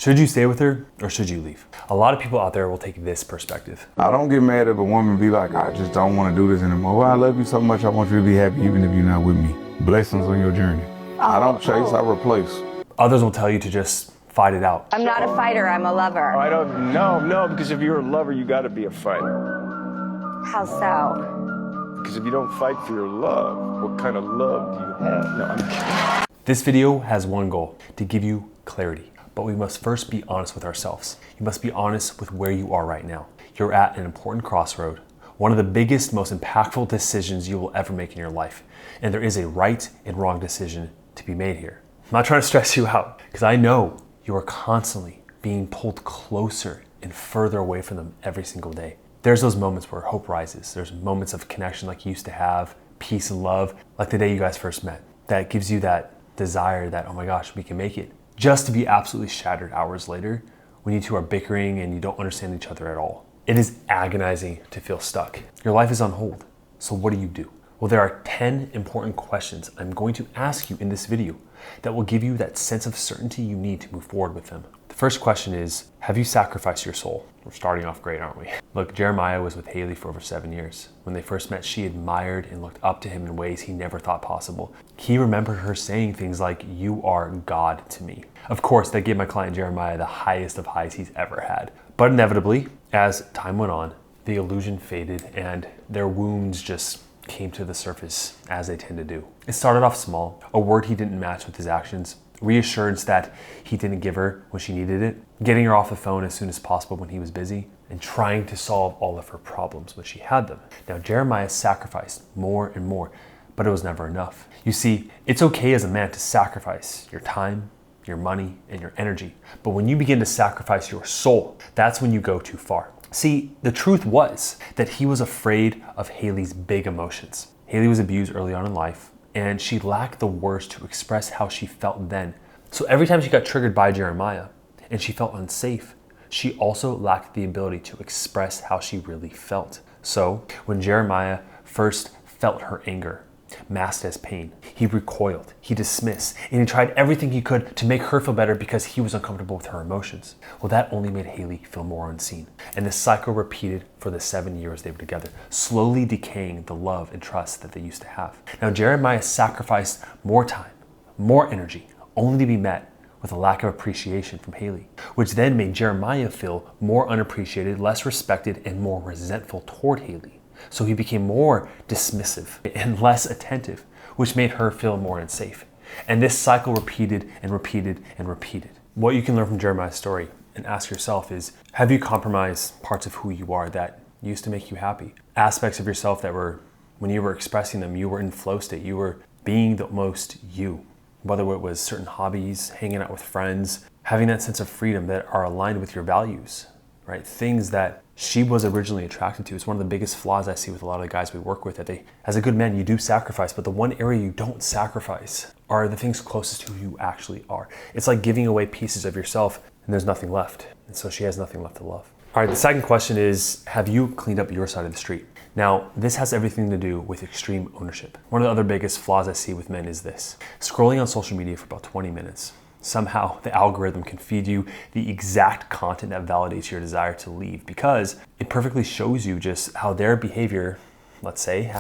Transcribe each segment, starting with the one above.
Should you stay with her or should you leave? A lot of people out there will take this perspective. I don't get mad if a woman be like, I just don't want to do this anymore. Well, I love you so much, I want you to be happy even if you're not with me. Blessings on your journey. I don't chase, I replace. Others will tell you to just fight it out. I'm not a fighter, I'm a lover. I don't, no, because if you're a lover, you gotta be a fighter. How so? Because if you don't fight for your love, what kind of love do you have? No, I'm kidding. This video has one goal, to give you clarity. But we must first be honest with ourselves. You must be honest with where you are right now. You're at an important crossroad, one of the biggest, most impactful decisions you will ever make in your life. And there is a right and wrong decision to be made here. I'm not trying to stress you out, because I know you are constantly being pulled closer and further away from them every single day. There's those moments where hope rises. There's moments of connection like you used to have, peace and love, like the day you guys first met. That gives you that desire that, oh my gosh, we can make it. Just to be absolutely shattered hours later when you two are bickering and you don't understand each other at all. It is agonizing to feel stuck. Your life is on hold. So what do? Well, there are 10 important questions I'm going to ask you in this video that will give you that sense of certainty you need to move forward with them. The first question is, have you sacrificed your soul? We're starting off great, aren't we? Look, Jeremiah was with Haley for over 7 years. When they first met, she admired and looked up to him in ways he never thought possible. He remembered her saying things like, "You are God to me." Of course, that gave my client Jeremiah the highest of highs he's ever had. But inevitably, as time went on, the illusion faded and their wounds just came to the surface, as they tend to do. It started off small, a word he didn't match with his actions, reassurance that he didn't give her when she needed it, getting her off the phone as soon as possible when he was busy, and trying to solve all of her problems when she had them. Now, Jeremiah sacrificed more and more, but it was never enough. You see, it's okay as a man to sacrifice your time, your money, and your energy. But when you begin to sacrifice your soul, that's when you go too far. See, the truth was that he was afraid of Haley's big emotions. Haley was abused early on in life, and she lacked the words to express how she felt then. So every time she got triggered by Jeremiah and she felt unsafe, she also lacked the ability to express how she really felt. So when Jeremiah first felt her anger, masked as pain, he recoiled, he dismissed, and he tried everything he could to make her feel better because he was uncomfortable with her emotions. Well, that only made Haley feel more unseen. And the cycle repeated for the 7 years they were together, slowly decaying the love and trust that they used to have. Now, Jeremiah sacrificed more time, more energy, only to be met with a lack of appreciation from Haley, which then made Jeremiah feel more unappreciated, less respected, and more resentful toward Haley. So he became more dismissive and less attentive, which made her feel more unsafe. And this cycle repeated and repeated and repeated. What you can learn from Jeremiah's story and ask yourself is, have you compromised parts of who you are that used to make you happy? Aspects of yourself that were, when you were expressing them, you were in flow state, you were being the most you. Whether it was certain hobbies, hanging out with friends, having that sense of freedom that are aligned with your values, right? Things that she was originally attracted to. It's one of the biggest flaws I see with a lot of the guys we work with, that they, as a good man, you do sacrifice, but the one area you don't sacrifice are the things closest to who you actually are. It's like giving away pieces of yourself and there's nothing left. And so she has nothing left to love. All right, the second question is, have you cleaned up your side of the street? Now, this has everything to do with extreme ownership. One of the other biggest flaws I see with men is this: scrolling on social media for about 20 minutes. Somehow the algorithm can feed you the exact content that validates your desire to leave, because it perfectly shows you just how their behavior, let's say,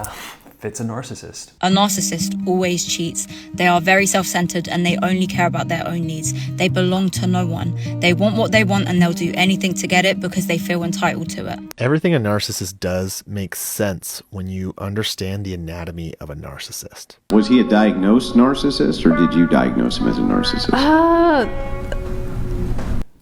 fits a narcissist. A narcissist always cheats. They are very self-centered and they only care about their own needs. They belong to no one. They want what they want and they'll do anything to get it because they feel entitled to it. Everything a narcissist does makes sense when you understand the anatomy of a narcissist. Was he a diagnosed narcissist, or did you diagnose him as a narcissist?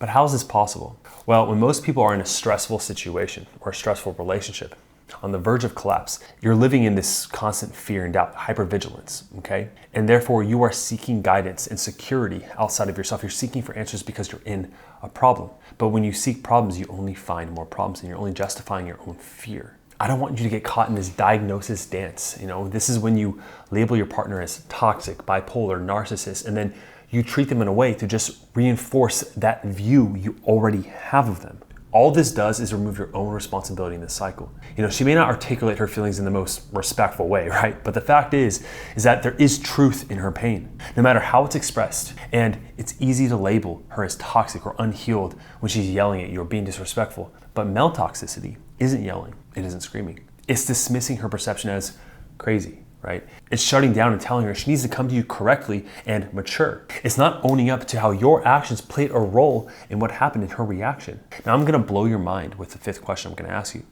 But how is this possible? Well, when most people are in a stressful situation or a stressful relationship, on the verge of collapse, you're living in this constant fear and doubt, hypervigilance, okay? And therefore you are seeking guidance and security outside of yourself. You're seeking for answers because you're in a problem. But when you seek problems, you only find more problems and you're only justifying your own fear. I don't want you to get caught in this diagnosis dance. You know, this is when you label your partner as toxic, bipolar, narcissist, and then you treat them in a way to just reinforce that view you already have of them. All this does is remove your own responsibility in this cycle. She may not articulate her feelings in the most respectful way, right? But the fact is that there is truth in her pain, no matter how it's expressed. And it's easy to label her as toxic or unhealed when she's yelling at you or being disrespectful. But male toxicity isn't yelling, it isn't screaming. It's dismissing her perception as crazy, right? It's shutting down and telling her she needs to come to you correctly and mature. It's not owning up to how your actions played a role in what happened in her reaction. Now, I'm gonna blow your mind with the fifth question I'm gonna ask you.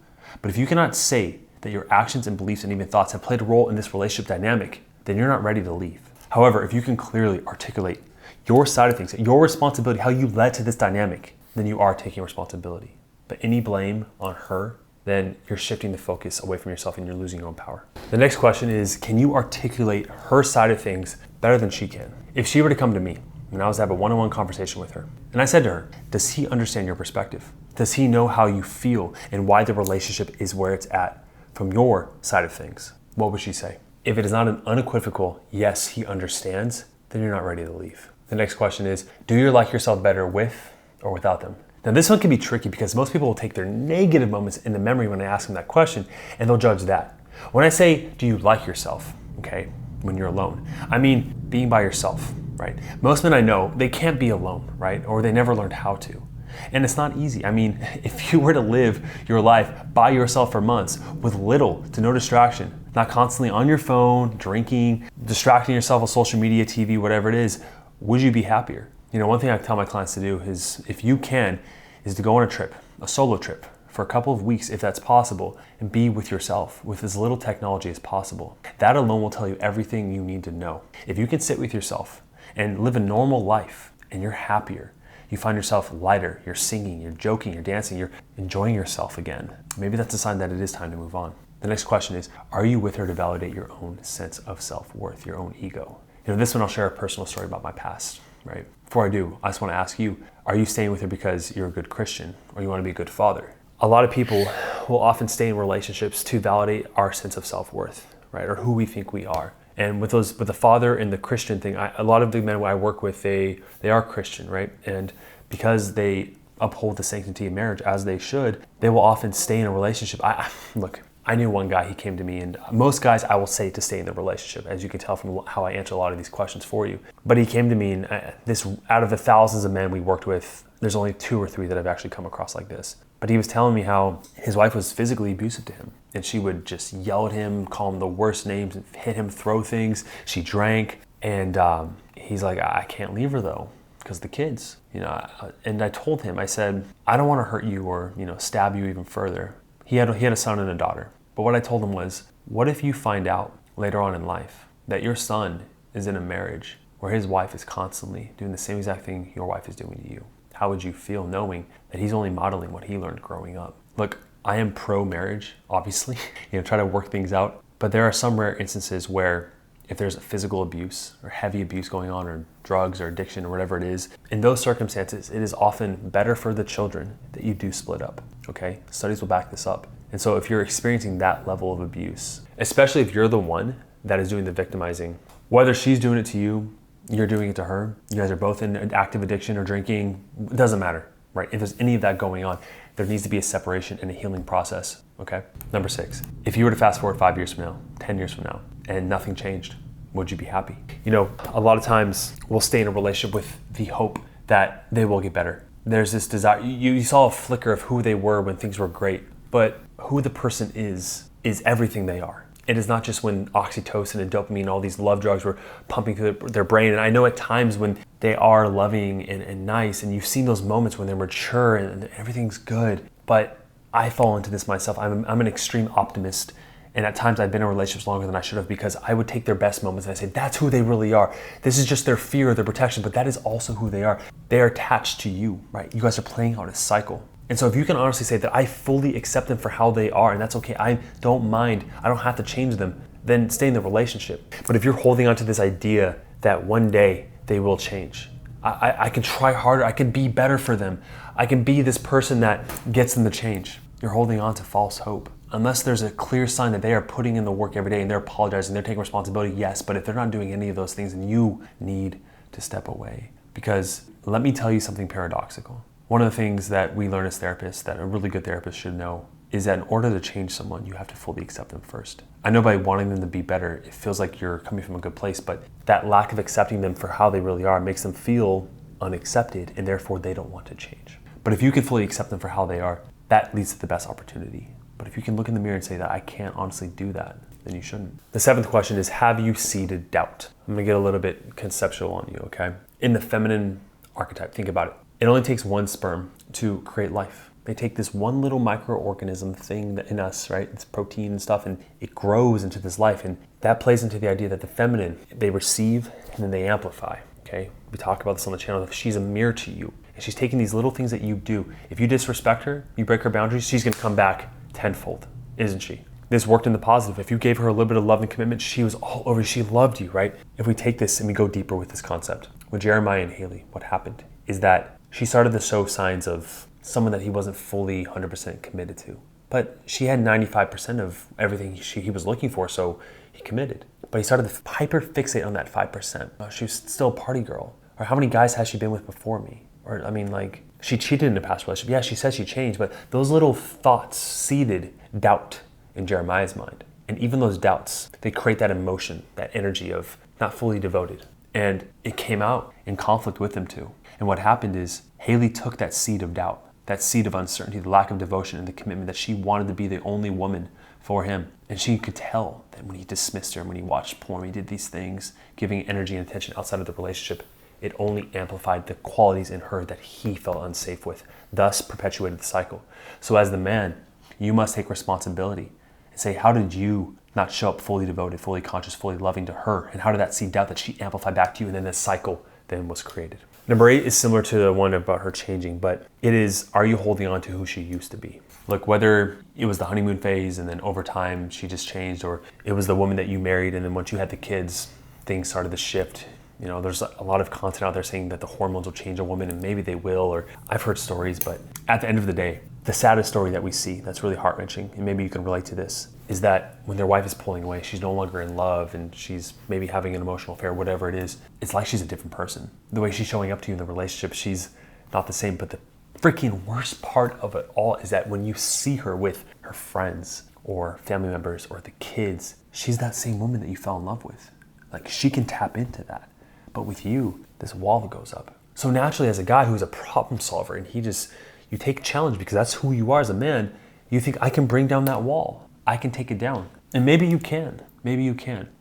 But if you cannot say that your actions and beliefs and even thoughts have played a role in this relationship dynamic, then you're not ready to leave. However, if you can clearly articulate your side of things, your responsibility, how you led to this dynamic, then you are taking responsibility. But any blame on her, then you're shifting the focus away from yourself and you're losing your own power. The next question is, can you articulate her side of things better than she can? If she were to come to me and I was to have a one-on-one conversation with her, and I said to her, does he understand your perspective? Does he know how you feel and why the relationship is where it's at from your side of things? What would she say? If it is not an unequivocal, yes, he understands, then you're not ready to leave. The next question is, do you like yourself better with or without them? Now, this one can be tricky because most people will take their negative moments in the memory when I ask them that question and they'll judge that. When I say, do you like yourself, okay, when you're alone, I mean being by yourself, right? Most men I know, they can't be alone, right? Or they never learned how to. And it's not easy. I mean, if you were to live your life by yourself for months with little to no distraction, not constantly on your phone, drinking, distracting yourself with social media, TV, whatever it is, would you be happier? One thing I tell my clients to do is, if you can, is to go on a trip, a solo trip, for a couple of weeks if that's possible, and be with yourself with as little technology as possible. That alone will tell you everything you need to know. If you can sit with yourself and live a normal life and you're happier, you find yourself lighter, you're singing, you're joking, you're dancing, you're enjoying yourself again, maybe that's a sign that it is time to move on. The next question is, are you with her to validate your own sense of self-worth, your own ego? This one I'll share a personal story about my past, right? Before I do, I just want to ask you, are you staying with her because you're a good Christian or you want to be a good father? A lot of people will often stay in relationships to validate our sense of self-worth, right? Or who we think we are. And with the father and the Christian thing, a lot of the men I work with, they are Christian, right? And because they uphold the sanctity of marriage as they should, they will often stay in a relationship. Look, I knew one guy, he came to me, and most guys I will say to stay in the relationship, as you can tell from how I answer a lot of these questions for you. But he came to me, and out of the thousands of men we worked with, there's only 2 or 3 that I've actually come across like this. But he was telling me how his wife was physically abusive to him. And she would just yell at him, call him the worst names, hit him, throw things. She drank. And he's like, I can't leave her though, because the kids, And I told him, I said, I don't want to hurt you or, stab you even further. He had a son and a daughter. But what I told him was, what if you find out later on in life that your son is in a marriage where his wife is constantly doing the same exact thing your wife is doing to you? How would you feel knowing that he's only modeling what he learned growing up? Look, I am pro-marriage, obviously, try to work things out. But there are some rare instances where if there's physical abuse or heavy abuse going on or drugs or addiction or whatever it is, in those circumstances, it is often better for the children that you do split up, okay? Studies will back this up. And so if you're experiencing that level of abuse, especially if you're the one that is doing the victimizing, whether she's doing it to you, you're doing it to her, you guys are both in active addiction or drinking, it doesn't matter, right? If there's any of that going on, there needs to be a separation and a healing process, okay? Number 6, if you were to fast forward 5 years from now, 10 years from now, and nothing changed, would you be happy? A lot of times we'll stay in a relationship with the hope that they will get better. There's this desire, you saw a flicker of who they were when things were great, but who the person is everything they are. It is not just when oxytocin and dopamine and all these love drugs were pumping through their brain. And I know at times when they are loving and nice, and you've seen those moments when they're mature and everything's good, but I fall into this myself. I'm an extreme optimist. And at times I've been in relationships longer than I should have because I would take their best moments and I say, that's who they really are. This is just their fear or their protection, but that is also who they are. They are attached to you, right? You guys are playing out a cycle. And so if you can honestly say that I fully accept them for how they are, and that's okay, I don't mind, I don't have to change them, then stay in the relationship. But if you're holding on to this idea that one day they will change, I can try harder, I can be better for them, I can be this person that gets them to change. You're holding on to false hope. Unless there's a clear sign that they are putting in the work every day and they're apologizing, they're taking responsibility, yes, but if they're not doing any of those things, then you need to step away. Because let me tell you something paradoxical. One of the things that we learn as therapists that a really good therapist should know is that in order to change someone, you have to fully accept them first. I know by wanting them to be better, it feels like you're coming from a good place, but that lack of accepting them for how they really are makes them feel unaccepted, and therefore they don't want to change. But if you can fully accept them for how they are, that leads to the best opportunity. But if you can look in the mirror and say that I can't honestly do that, then you shouldn't. The seventh question is, have you seeded doubt? I'm gonna get a little bit conceptual on you, okay? In the feminine archetype, think about it. It only takes one sperm to create life. They take this one little microorganism thing that in us, right? It's protein and stuff, and it grows into this life. And that plays into the idea that the feminine, they receive and then they amplify, okay? We talk about this on the channel. She's a mirror to you. And she's taking these little things that you do. If you disrespect her, you break her boundaries, she's gonna come back tenfold, isn't she? This worked in the positive. If you gave her a little bit of love and commitment, she was all over, she loved you, right? If we take this and we go deeper with this concept, with Jeremiah and Haley, what happened is that she started to show signs of someone that he wasn't fully 100% committed to. But she had 95% of everything he was looking for, so he committed. But he started to hyper fixate on that 5%. She was still a party girl. Or how many guys has she been with before me? Or I mean, like, she cheated in a past relationship. Yeah, she says she changed, but those little thoughts seeded doubt in Jeremiah's mind. And even those doubts, they create that emotion, that energy of not fully devoted. And it came out in conflict with him too. And what happened is Haley took that seed of doubt, that seed of uncertainty, the lack of devotion and the commitment that she wanted to be the only woman for him. And she could tell that when he dismissed her, when he watched porn, when he did these things, giving energy and attention outside of the relationship, it only amplified the qualities in her that he felt unsafe with, thus perpetuated the cycle. So as the man, you must take responsibility and say, how did you not show up fully devoted, fully conscious, fully loving to her? And how did that seed doubt that she amplified back to you? And then this cycle then was created. Number 8 is similar to the one about her changing, but it is, are you holding on to who she used to be? Look, whether it was the honeymoon phase and then over time she just changed, or it was the woman that you married and then once you had the kids, things started to shift. You know, there's a lot of content out there saying that the hormones will change a woman, and maybe they will, or I've heard stories, but at the end of the day, the saddest story that we see that's really heart-wrenching, and maybe you can relate to this, is that when their wife is pulling away, she's no longer in love and she's maybe having an emotional affair, whatever it is, it's like she's a different person. The way she's showing up to you in the relationship, she's not the same. But the freaking worst part of it all is that when you see her with her friends or family members or the kids, she's that same woman that you fell in love with. Like, she can tap into that. But with you, this wall goes up. So naturally, as a guy who's a problem solver, and you take challenge because that's who you are as a man, you think, I can bring down that wall. I can take it down. And maybe you can,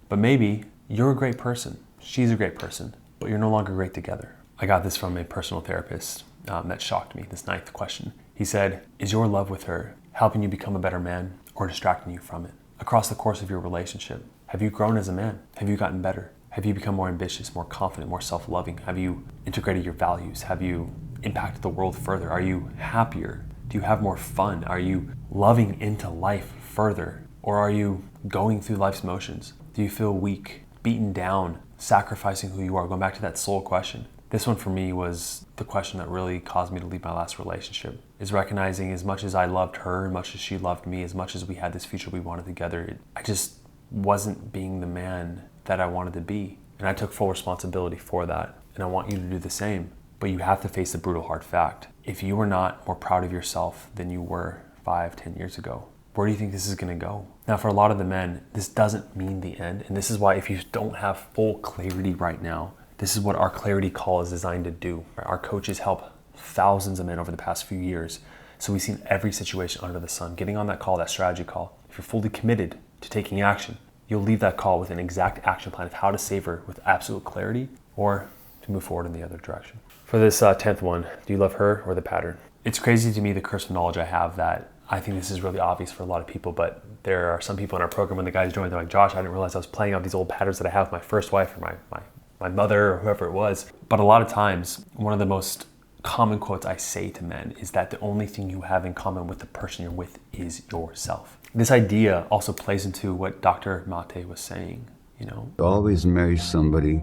but maybe you're a great person. She's a great person, but you're no longer great together. I got this from a personal therapist that shocked me, this 9th question. He said, is your love with her helping you become a better man or distracting you from it? Across the course of your relationship, have you grown as a man? Have you gotten better? Have you become more ambitious, more confident, more self-loving? Have you integrated your values? Have you impacted the world further? Are you happier? Do you have more fun? Are you loving into life further? Or are you going through life's motions? Do you feel weak, beaten down, sacrificing who you are? Going back to that soul question. This one for me was the question that really caused me to leave my last relationship, is recognizing as much as I loved her, as much as she loved me, as much as we had this future we wanted together, I just wasn't being the man that I wanted to be. And I took full responsibility for that. And I want you to do the same. But you have to face the brutal hard fact. If you are not more proud of yourself than you were 5, 10 years ago, where do you think this is gonna go? Now, for a lot of the men, this doesn't mean the end. And this is why if you don't have full clarity right now, this is what our clarity call is designed to do. Our coaches help thousands of men over the past few years. So we've seen every situation under the sun. Getting on that call, that strategy call, if you're fully committed to taking action, you'll leave that call with an exact action plan of how to save her with absolute clarity or to move forward in the other direction. For this 10th one, do you love her or the pattern? It's crazy to me, the curse of knowledge I have, that I think this is really obvious for a lot of people, but there are some people in our program, when the guys join, they're like, Josh, I didn't realize I was playing out these old patterns that I have with my first wife or my mother or whoever it was. But a lot of times, one of the most common quotes I say to men is that the only thing you have in common with the person you're with is yourself. This idea also plays into what Dr. Mate was saying, you know. Always marry somebody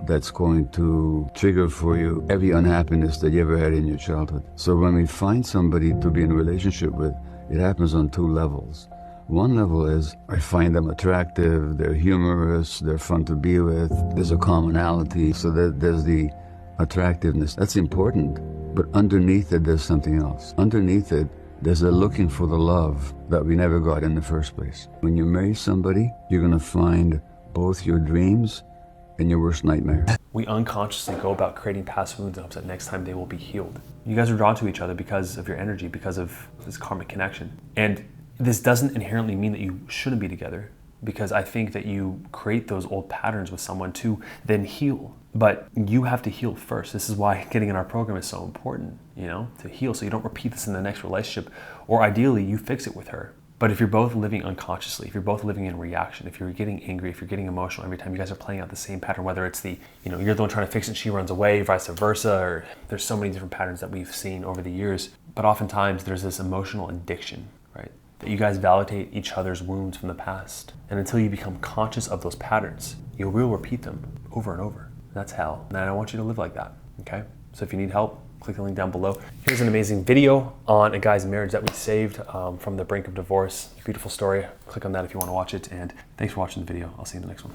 that's going to trigger for you every unhappiness that you ever had in your childhood. So when we find somebody to be in a relationship with, it happens on 2 levels. One level is, I find them attractive, they're humorous, they're fun to be with, there's a commonality. So that there's the attractiveness. That's important. But underneath it, there's something else. Underneath it, there's a looking for the love that we never got in the first place. When you marry somebody, you're gonna find both your dreams and your worst nightmare. We unconsciously go about creating past wounds and hopes that next time they will be healed. You guys are drawn to each other because of your energy, because of this karmic connection. And this doesn't inherently mean that you shouldn't be together, because I think that you create those old patterns with someone to then heal. But you have to heal first. This is why getting in our program is so important, to heal so you don't repeat this in the next relationship, or ideally you fix it with her. But if you're both living unconsciously, if you're both living in reaction, if you're getting angry, if you're getting emotional every time, you guys are playing out the same pattern, whether it's you're the one trying to fix it, she runs away, vice versa, or there's so many different patterns that we've seen over the years. But oftentimes there's this emotional addiction, right? That you guys validate each other's wounds from the past. And until you become conscious of those patterns, you will repeat them over and over. That's hell. And I don't want you to live like that, okay? So if you need help, click the link down below. Here's an amazing video on a guy's marriage that we saved from the brink of divorce. Beautiful story. Click on that if you want to watch it. And thanks for watching the video. I'll see you in the next one.